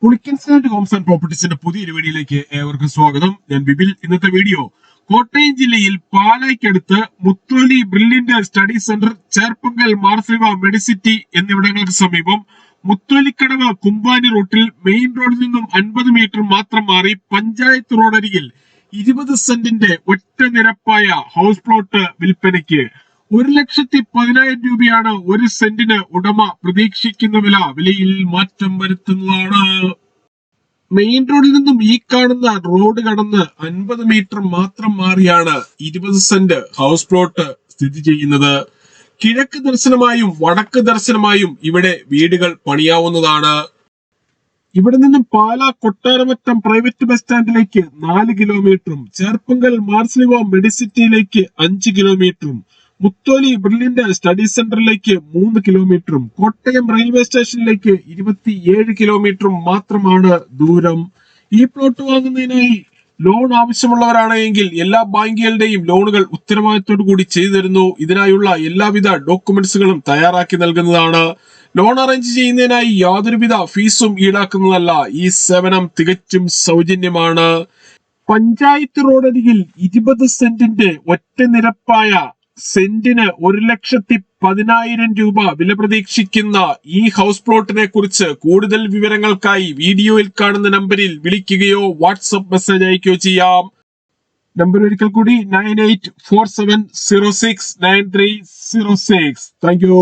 Pulickans Holmes and പ്രോപ്പർട്ടീസിന്റെ പുതിയൊരു വീഡിയോയിലേക്ക് ഏവർക്കും സ്വാഗതം. ഞാൻ ബിബിൽ. ഇന്നത്തെ വീഡിയോ കോട്ടയം ജില്ലയിൽ പാലായ്ക്കടുത്ത് Mutholi brilliant study centre, Cherpunkal Mar Sleeva medicity എന്നിവിടങ്ങൾക്ക് സമീപം മുത്തോലിക്കടവ് കുമ്പാനി റൂട്ടിൽ മെയിൻ റോഡിൽ നിന്നും 50 മീറ്റർ മാത്രം മാറി പഞ്ചായത്ത് റോഡരികിൽ 20 സെന്റിന്റെ ഒറ്റ നിരപ്പായ ഹൗസ് പ്ലോട്ട് വിൽപ്പനയ്ക്ക്. 1,10,000 രൂപയാണ് ഒരു സെന്റിന് ഉടമ പ്രതീക്ഷിക്കുന്ന വിലയിൽ മാറ്റം വരുത്തുന്നതാണ്. മെയിൻ റോഡിൽ നിന്നും ഈ കാണുന്ന റോഡ് കടന്ന് 50 മീറ്റർ മാത്രം മാറിയാണ് 20 സെന്റ് ഹൗസ് പ്ലോട്ട് സ്ഥിതി ചെയ്യുന്നത്. കിഴക്ക് ദർശനമായും വടക്ക് ദർശനമായും ഇവിടെ വീടുകൾ പണിയാവുന്നതാണ്. ഇവിടെ നിന്നും പാലാ കൊട്ടാരമറ്റം പ്രൈവറ്റ് ബസ് സ്റ്റാൻഡിലേക്ക് 4 കിലോമീറ്ററും ചേർപ്പങ്കൽ മാർസിവ മെഡിസിറ്റിയിലേക്ക് 5 കിലോമീറ്ററും മുത്തോലി ബ്രില്യന്റ് സ്റ്റഡി സെന്ററിലേക്ക് 3 കിലോമീറ്ററും കോട്ടയം റെയിൽവേ സ്റ്റേഷനിലേക്ക് 27 കിലോമീറ്ററും മാത്രമാണ് ദൂരം. ഈ പ്ലോട്ട് വാങ്ങുന്നതിനായി ലോൺ ആവശ്യമുള്ളവരാണെങ്കിൽ എല്ലാ ബാങ്കുകളുടെയും ലോണുകൾ ഉത്തരവാദിത്തോടു കൂടി ചെയ്തു തരുന്നു. ഇതിനായുള്ള എല്ലാവിധ ഡോക്യുമെന്റ്സുകളും തയ്യാറാക്കി നൽകുന്നതാണ്. ലോൺ അറേഞ്ച് ചെയ്യുന്നതിനായി യാതൊരുവിധ ഫീസും ഈടാക്കുന്നതല്ല. ഈ സേവനം തികച്ചും സൗജന്യമാണ്. പഞ്ചായത്ത് റോഡരികിൽ 20 സെന്റിന്റെ ഒറ്റ നിരപ്പായ സെന്റിന് 1,10,000 രൂപ വില പ്രതീക്ഷിക്കുന്ന ഈ ഹൗസ് പ്ലോട്ടിനെ കുറിച്ച് കൂടുതൽ വിവരങ്ങൾക്കായി വീഡിയോയിൽ കാണുന്ന നമ്പറിൽ വിളിക്കുകയോ വാട്സ്ആപ്പ് മെസ്സേജ് അയക്കുകയോ ചെയ്യാം. നമ്പർ ഒരിക്കൽ കൂടി 9847069306. Thank you.